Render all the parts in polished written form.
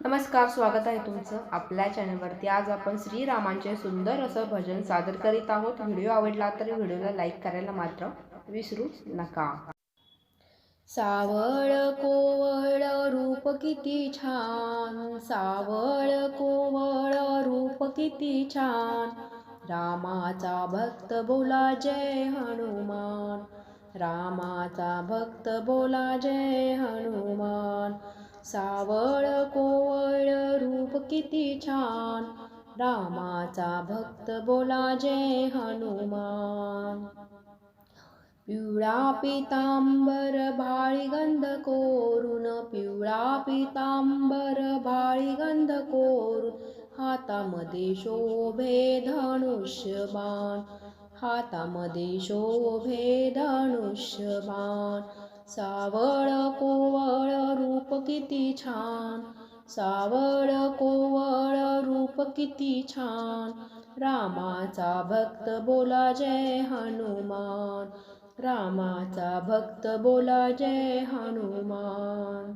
नमस्कार, स्वागत आहे तुमचं आपल्या चॅनलवरती। आज आपण श्रीरामांचे सुंदर असं भजन सादर करीत आहोत। व्हिडिओ आवडला तर व्हिडिओला लाईक करायला मात्र विसरूच नका। सावळ कोवळ रूप किती छान, सावळ कोवळ रूप किती छान, रामाचा भक्त बोला जय हनुमान, रामाचा भक्त बोला जय हनुमान। सावळ कोवळ रूप किती छान, रामाचा भक्त बोला जय हनुमान। पिवळा पितांबर भाळी गंध कोरून, पिवळा पितांबर भाळी गंध कोरून, हातामध्ये शोभे धनुष्यबाण, हातामध्ये शोभे धनुष्यबाण। सावळ कोवळ रूप किती छान, सावळ कोवळ रूप किती छान, रामाचा भक्त बोला जय हनुमान, रामाचा भक्त बोला जय हनुमान।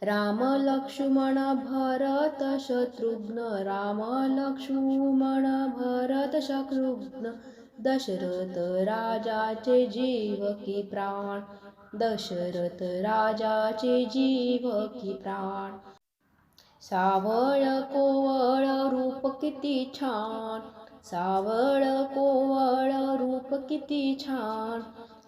राम लक्ष्मण भरत शत्रुघ्न, राम लक्ष्मण भरत शत्रुघ्न, दशरथ राजाचे जीव की प्राण, दशरथ राजाचे जीव की प्राण। सावळ कोवळ रूप किती छान, सावळ कोवळ रूप किती छान,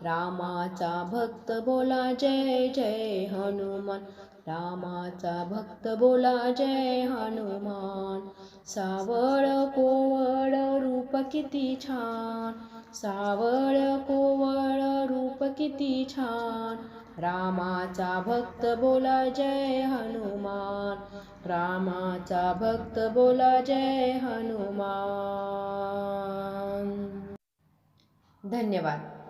रामाचा भक्त बोला जय जय हनुमान, रामाचा भक्त बोला जय हनुमान। सावळ कोवळ रूप किती छान, सावळ कोवळ रूप किती छान, रामाचा भक्त बोला जय हनुमान, रामाचा भक्त बोला जय हनुमान। धन्यवाद।